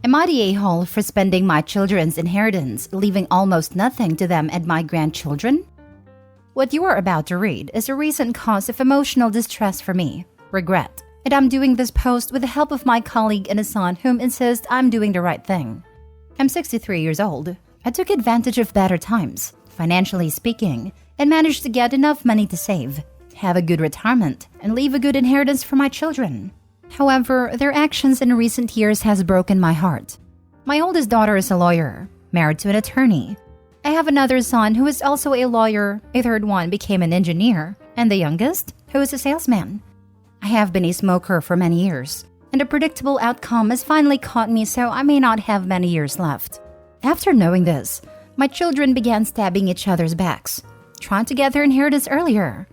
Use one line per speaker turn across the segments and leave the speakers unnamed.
Am I the a-hole for spending my children's inheritance, leaving almost nothing to them and my grandchildren? What you are about to read is a recent cause of emotional distress for me, regret, and I'm doing this post with the help of my colleague and a son whom insists I'm doing the right thing. I'm 63 years old. I took advantage of better times, financially speaking, and managed to get enough money to save, have a good retirement, and leave a good inheritance for my children. However, their actions in recent years has broken my heart. My oldest daughter is a lawyer, married to an attorney. I have another son who is also a lawyer, a third one became an engineer, and the youngest, who is a salesman. I have been a smoker for many years, and a predictable outcome has finally caught me, so I may not have many years left. After knowing this, my children began stabbing each other's backs, trying to get their inheritance earlier.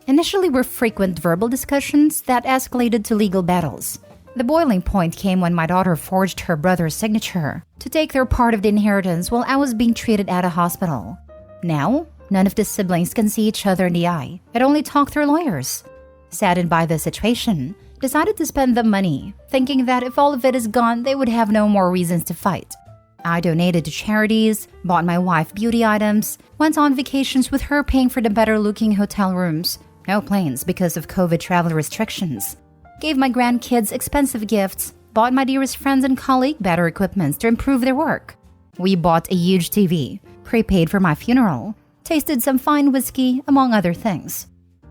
Initially were frequent verbal discussions that escalated to legal battles. The boiling point came when my daughter forged her brother's signature to take their part of the inheritance while I was being treated at a hospital. Now, none of the siblings can see each other in the eye and only talk through lawyers. Saddened by the situation, decided to spend the money, thinking that if all of it is gone, they would have no more reasons to fight. I donated to charities, bought my wife beauty items, went on vacations with her paying for the better-looking hotel rooms, no planes because of COVID travel restrictions, gave my grandkids expensive gifts, bought my dearest friends and colleagues better equipment to improve their work. We bought a huge TV, prepaid for my funeral, tasted some fine whiskey, among other things.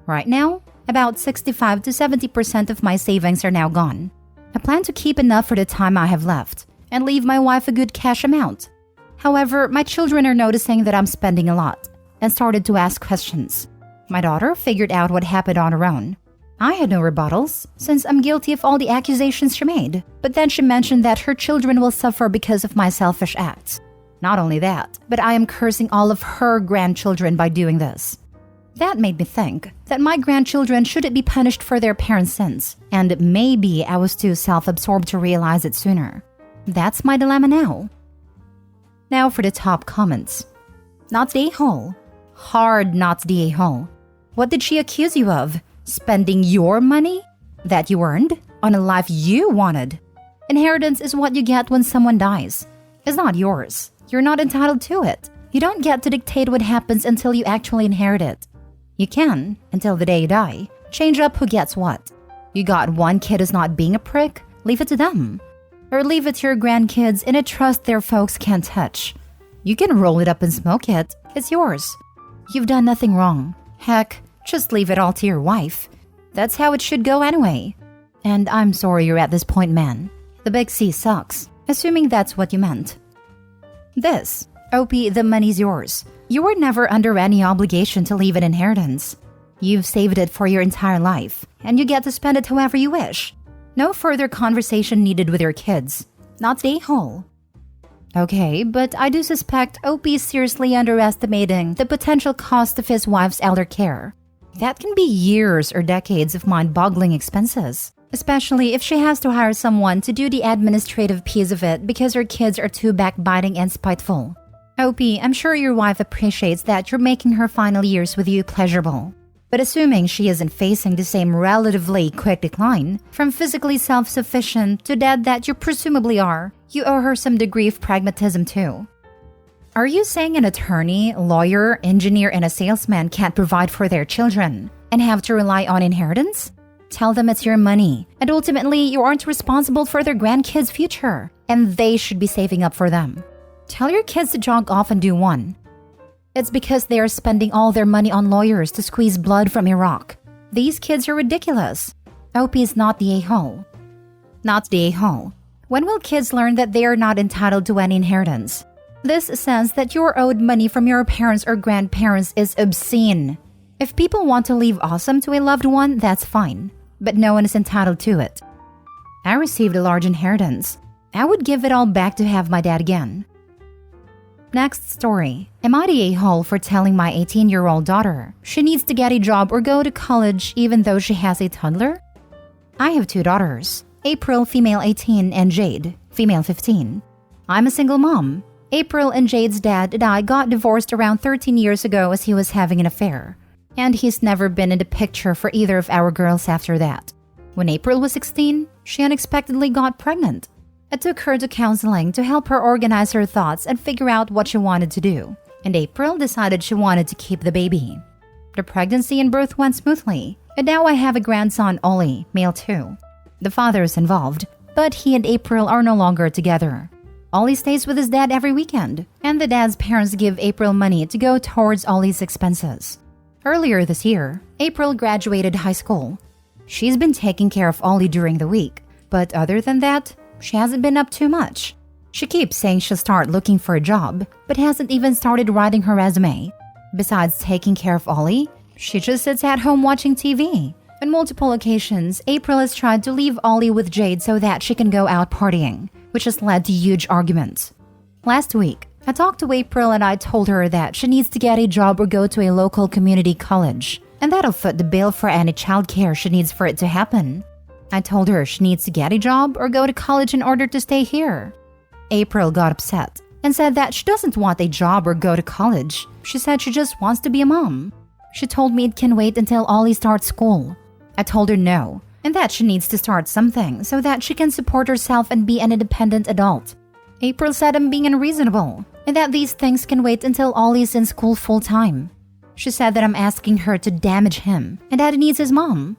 Right now, about 65 to 70% of my savings are now gone. I plan to keep enough for the time I have left and leave my wife a good cash amount. However, my children are noticing that I'm spending a lot and started to ask questions. My daughter figured out what happened on her own. I had no rebuttals, since I'm guilty of all the accusations she made, but then she mentioned that her children will suffer because of my selfish acts. Not only that, but I am cursing all of her grandchildren by doing this. That made me think that my grandchildren shouldn't be punished for their parents' sins, and maybe I was too self-absorbed to realize it sooner. That's my dilemma now. Now for the top comments. Not the a-hole. Hard not the a-hole. What did she accuse you of? Spending your money that you earned on a life you wanted? Inheritance is what you get when someone dies. It's not yours. You're not entitled to it. You don't get to dictate what happens until you actually inherit it. You can, until the day you die, change up who gets what. You got one kid who's not being a prick, leave it to them. Or leave it to your grandkids in a trust their folks can't touch. You can roll it up and smoke it. It's yours. You've done nothing wrong. Heck, just leave it all to your wife. That's how it should go anyway. And I'm sorry you're at this point, man. The big C sucks, assuming that's what you meant. This, OP, the money's yours. You were never under any obligation to leave an inheritance. You've saved it for your entire life, and you get to spend it however you wish. No further conversation needed with your kids. Not the a-hole. Okay, but I do suspect OP is seriously underestimating the potential cost of his wife's elder care. That can be years or decades of mind-boggling expenses, especially if she has to hire someone to do the administrative piece of it because her kids are too backbiting and spiteful. OP, I'm sure your wife appreciates that you're making her final years with you pleasurable. But assuming she isn't facing the same relatively quick decline, from physically self-sufficient to dead that you presumably are, you owe her some degree of pragmatism too. Are you saying an attorney, lawyer, engineer, and a salesman can't provide for their children and have to rely on inheritance? Tell them it's your money, and ultimately you aren't responsible for their grandkids' future, and they should be saving up for them. Tell your kids to jog off and do one. It's because they are spending all their money on lawyers to squeeze blood from Iraq. These kids are ridiculous. OP is not the a-hole. Not the a-hole. When will kids learn that they are not entitled to any inheritance? This sense that you're owed money from your parents or grandparents is obscene. If people want to leave awesome to a loved one, that's fine. But no one is entitled to it. I received a large inheritance. I would give it all back to have my dad again. Next story. Am I the a-hole for telling my 18-year-old daughter she needs to get a job or go to college even though she has a toddler? I have two daughters, April, female 18, and Jade, female 15. I'm a single mom. April and Jade's dad and I got divorced around 13 years ago as he was having an affair. And he's never been in the picture for either of our girls after that. When April was 16, she unexpectedly got pregnant. I took her to counseling to help her organize her thoughts and figure out what she wanted to do. And April decided she wanted to keep the baby. The pregnancy and birth went smoothly, and now I have a grandson, Ollie, male too. The father is involved, but he and April are no longer together. Ollie stays with his dad every weekend, and the dad's parents give April money to go towards Ollie's expenses. Earlier this year, April graduated high school. She's been taking care of Ollie during the week, but other than that, she hasn't been up too much. She keeps saying she'll start looking for a job, but hasn't even started writing her resume. Besides taking care of Ollie, she just sits at home watching TV. On multiple occasions, April has tried to leave Ollie with Jade so that she can go out partying, which has led to huge arguments. Last week, I talked to April and I told her that she needs to get a job or go to a local community college, and that'll foot the bill for any childcare she needs for it to happen. I told her she needs to get a job or go to college in order to stay here. April got upset and said that she doesn't want a job or go to college. She said she just wants to be a mom. She told me it can wait until Ollie starts school. I told her no, and that she needs to start something so that she can support herself and be an independent adult. April said I'm being unreasonable, and that these things can wait until Ollie's in school full-time. She said that I'm asking her to damage him, and that he needs his mom.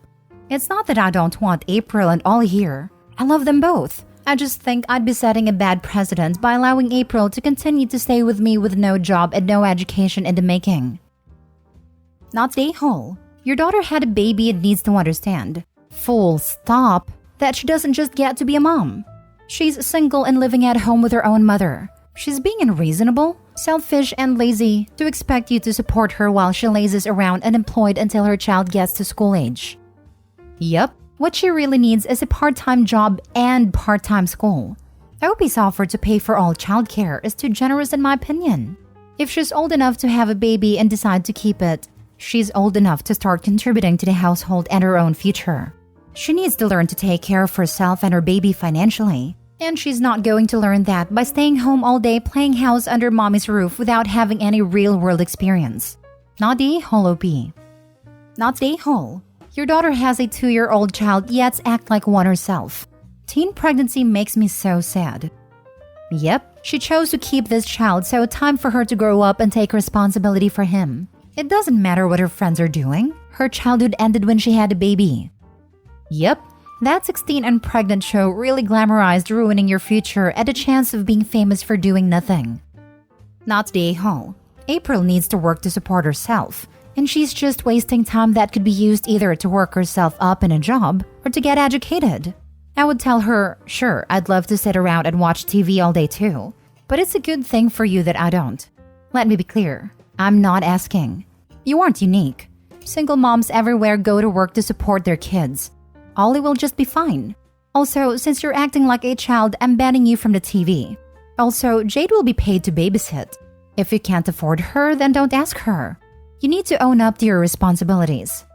It's not that I don't want April and Ollie here. I love them both. I just think I'd be setting a bad precedent by allowing April to continue to stay with me with no job and no education in the making. Not the a-hole. Your daughter had a baby and needs to understand, full stop, that she doesn't just get to be a mom. She's single and living at home with her own mother. She's being unreasonable, selfish, and lazy to expect you to support her while she lazes around unemployed until her child gets to school age. Yep, what she really needs is a part-time job and part-time school. OP's offer to pay for all childcare is too generous in my opinion. If she's old enough to have a baby and decide to keep it, she's old enough to start contributing to the household and her own future. She needs to learn to take care of herself and her baby financially. And she's not going to learn that by staying home all day playing house under mommy's roof without having any real-world experience. Not the a-hole, OP. Not the a-hole. Your daughter has a 2-year-old child yet act like one herself. Teen pregnancy makes me so sad. Yep, she chose to keep this child, so time for her to grow up and take responsibility for him. It doesn't matter what her friends are doing. Her childhood ended when she had a baby. Yep, that 16 and pregnant show really glamorized ruining your future and a chance of being famous for doing nothing. Not the a-hole. April needs to work to support herself, and she's just wasting time that could be used either to work herself up in a job or to get educated. I would tell her, sure, I'd love to sit around and watch TV all day too, but it's a good thing for you that I don't. Let me be clear, I'm not asking. You aren't unique. Single moms everywhere go to work to support their kids. Ollie will just be fine. Also, since you're acting like a child, I'm banning you from the TV. Also, Jade will be paid to babysit. If you can't afford her, then don't ask her. You need to own up to your responsibilities.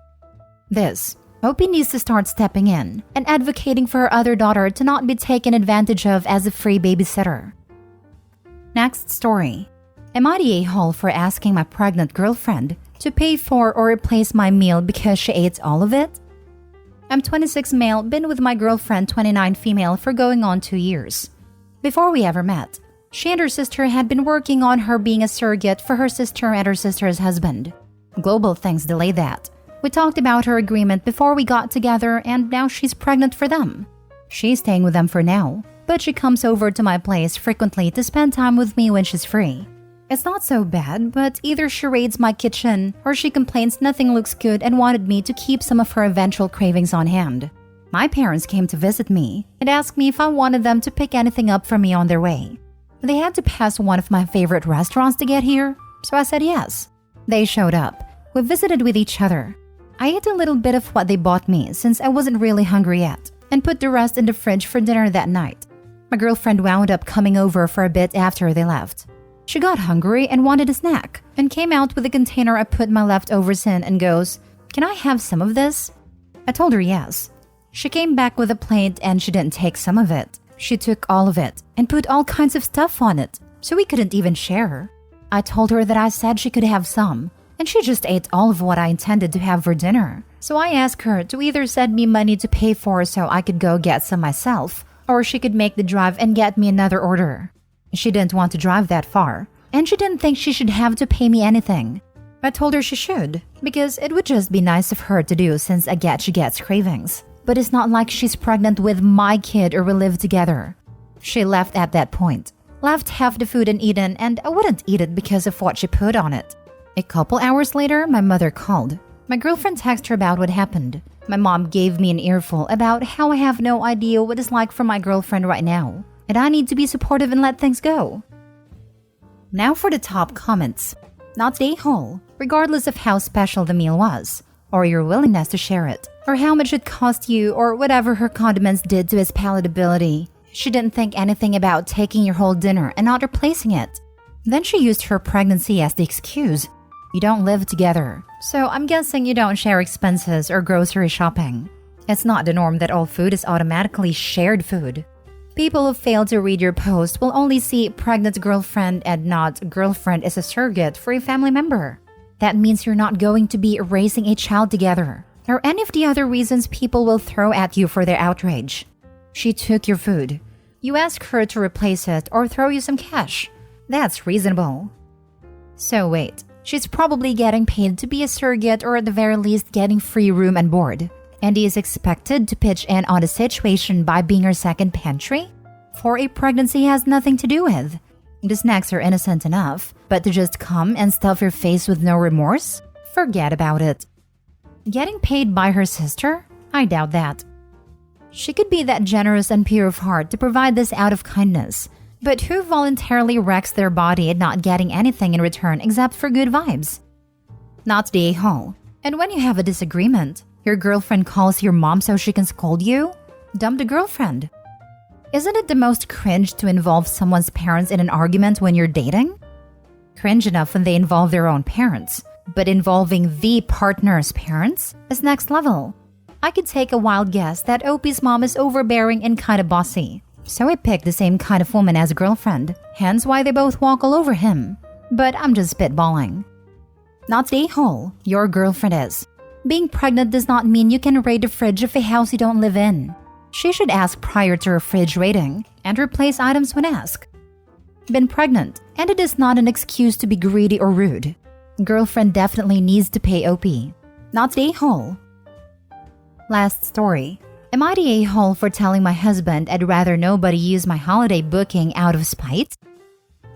OP needs to start stepping in and advocating for her other daughter to not be taken advantage of as a free babysitter. Next story. Am I the a-hole for asking my pregnant girlfriend to pay for or replace my meal because she ate all of it? I'm 26 male, been with my girlfriend 29 female for going on 2 years. Before we ever met, she and her sister had been working on her being a surrogate for her sister and her sister's husband. Global things delayed that. We talked about her agreement before we got together and now she's pregnant for them. She's staying with them for now, but she comes over to my place frequently to spend time with me when she's free. It's not so bad, but either she raids my kitchen or she complains nothing looks good and wanted me to keep some of her eventual cravings on hand. My parents came to visit me and asked me if I wanted them to pick anything up for me on their way. They had to pass one of my favorite restaurants to get here, so I said yes. They showed up. We visited with each other. I ate a little bit of what they bought me since I wasn't really hungry yet and put the rest in the fridge for dinner that night. My girlfriend wound up coming over for a bit after they left. She got hungry and wanted a snack and came out with a container I put my leftovers in and goes, "Can I have some of this?" I told her yes. She came back with a plate and she didn't take some of it. She took all of it and put all kinds of stuff on it, so we couldn't even share. I told her that I said she could have some, and she just ate all of what I intended to have for dinner. So I asked her to either send me money to pay for so I could go get some myself, Or she could make the drive and get me another order. She didn't want to drive that far, and she didn't think she should have to pay me anything. I told her she should, because it would just be nice of her to do since I get she gets cravings. But it's not like she's pregnant with my kid or we live together. She left at that point. Left half the food uneaten, and I wouldn't eat it because of what she put on it. A couple hours later, my mother called. My girlfriend texted her about what happened. My mom gave me an earful about how I have no idea what it's like for my girlfriend right now, and I need to be supportive and let things go. Now for the top comments. Not today whole, regardless of how special the meal was, or your willingness to share it, or how much it cost you, or whatever her condiments did to his palatability. She didn't think anything about taking your whole dinner and not replacing it. Then she used her pregnancy as the excuse. You don't live together, so I'm guessing you don't share expenses or grocery shopping. It's not the norm that all food is automatically shared food. People who fail to read your post will only see pregnant girlfriend and not girlfriend as a surrogate for a family member. That means you're not going to be raising a child together, or any of the other reasons people will throw at you for their outrage. She took your food. You ask her to replace it or throw you some cash. That's reasonable. So wait, she's probably getting paid to be a surrogate or at the very least getting free room and board. And he is expected to pitch in on the situation by being her second pantry? For a pregnancy he has nothing to do with. The snacks are innocent enough, but to just come and stuff your face with no remorse? Forget about it. Getting paid by her sister? I doubt that. She could be that generous and pure of heart to provide this out of kindness, but who voluntarily wrecks their body at not getting anything in return except for good vibes? Not the a-hole. And when you have a disagreement, your girlfriend calls your mom so she can scold you? Dump the girlfriend. Isn't it the most cringe to involve someone's parents in an argument when you're dating? Cringe enough when they involve their own parents, but involving the partner's parents is next level. I could take a wild guess that Opie's mom is overbearing and kind of bossy, so I picked the same kind of woman as a girlfriend, hence why they both walk all over him. But I'm just spitballing. Not the a-hole, your girlfriend is. Being pregnant does not mean you can raid the fridge of a house you don't live in. She should ask prior to her fridge raiding and replace items when asked. Been pregnant, and it is not an excuse to be greedy or rude. Girlfriend definitely needs to pay OP. Not the a-hole. Last story. Am I the a-hole for telling my husband I'd rather nobody use my holiday booking out of spite?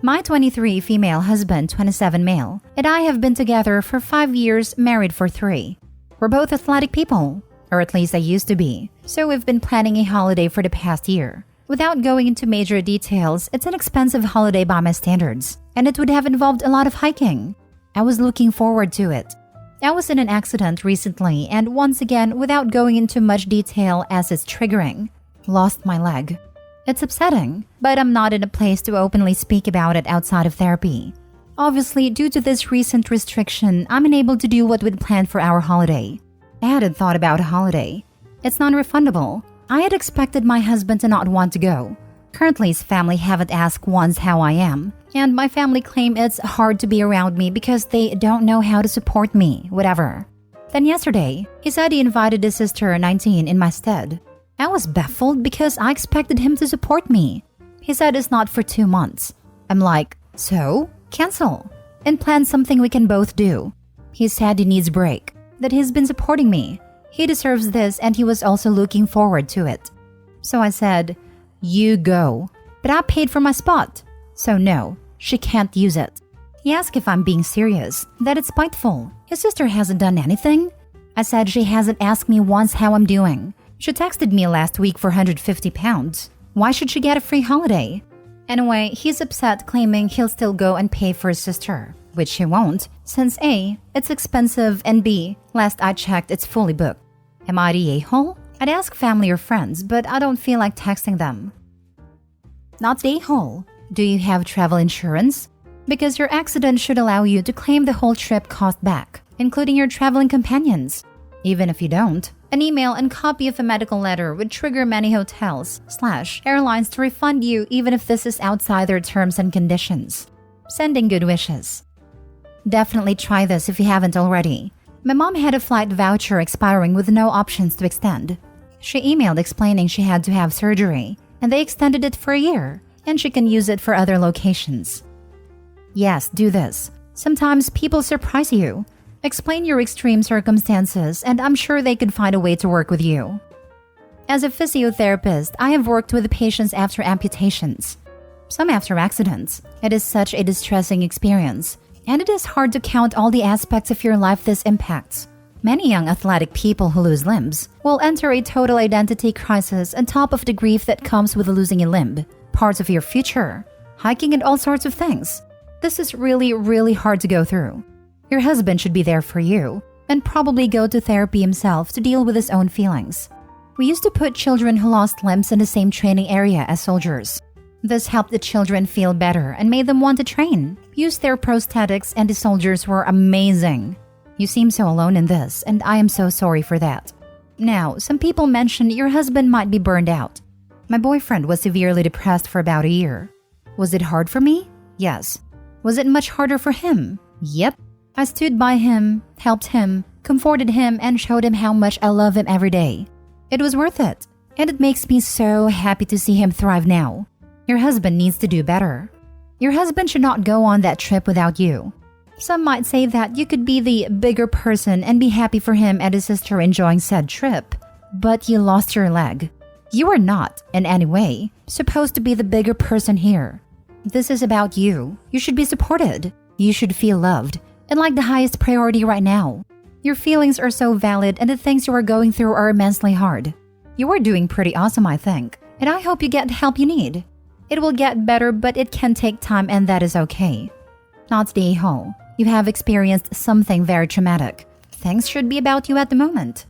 My 23 female husband, 27 male, and I have been together for 5 years, married for 3. We're both athletic people, or at least I used to be, so we've been planning a holiday for the past year. Without going into major details, it's an expensive holiday by my standards, and it would have involved a lot of hiking. I was looking forward to it. I was in an accident recently, and once again, without going into much detail as it's triggering, lost my leg. It's upsetting, but I'm not in a place to openly speak about it outside of therapy. Obviously, due to this recent restriction, I'm unable to do what we'd planned for our holiday. I hadn't thought about a holiday. It's non-refundable. I had expected my husband to not want to go. Currently, his family haven't asked once how I am, and my family claim it's hard to be around me because they don't know how to support me, whatever. Then yesterday, he said he invited his sister, 19, in my stead. I was baffled because I expected him to support me. He said it's not for 2 months. I'm like, so? Cancel. And plan something we can both do. He said he needs a break, that he's been supporting me. He deserves this and he was also looking forward to it. So I said, you go. But I paid for my spot. So no, she can't use it. He asked if I'm being serious, that it's spiteful. His sister hasn't done anything. I said she hasn't asked me once how I'm doing. She texted me last week for £150. Why should she get a free holiday? Anyway, he's upset, claiming he'll still go and pay for his sister, which he won't, since A, it's expensive, and B, last I checked, it's fully booked. Am I the a-hole? I'd ask family or friends, but I don't feel like texting them. Not the a-hole. Do you have travel insurance? Because your accident should allow you to claim the whole trip cost back, including your traveling companions. Even if you don't, an email and copy of a medical letter would trigger many hotels/airlines to refund you even if this is outside their terms and conditions. Sending good wishes. Definitely try this if you haven't already. My mom had a flight voucher expiring with no options to extend. She emailed explaining she had to have surgery, and they extended it for a year, and she can use it for other locations. Yes, do this. Sometimes people surprise you. Explain your extreme circumstances, and I'm sure they could find a way to work with you. As a physiotherapist, I have worked with patients after amputations, some after accidents. It is such a distressing experience, and it is hard to count all the aspects of your life this impacts. Many young athletic people who lose limbs will enter a total identity crisis on top of the grief that comes with losing a limb, parts of your future, hiking, and all sorts of things. This is really hard to go through. Your husband should be there for you and probably go to therapy himself to deal with his own feelings. We used to put children who lost limbs in the same training area as soldiers. This helped the children feel better and made them want to train, use their prosthetics, and the soldiers were amazing. You seem so alone in this, and I am so sorry for that. Now, some people mention your husband might be burned out. My boyfriend was severely depressed for about a year. Was it hard for me? Yes. Was it much harder for him? Yep. I stood by him, helped him, comforted him, and showed him how much I love him every day. It was worth it, and it makes me so happy to see him thrive now. Your husband needs to do better. Your husband should not go on that trip without you. Some might say that you could be the bigger person and be happy for him and his sister enjoying said trip, but you lost your leg. You are not, in any way, supposed to be the bigger person here. This is about you. You should be supported. You should feel loved, and like the highest priority right now. Your feelings are so valid, and the things you are going through are immensely hard. You are doing pretty awesome, I think, and I hope you get the help you need. It will get better, but it can take time, and that is okay. Not stay home. You have experienced something very traumatic. Things should be about you at the moment.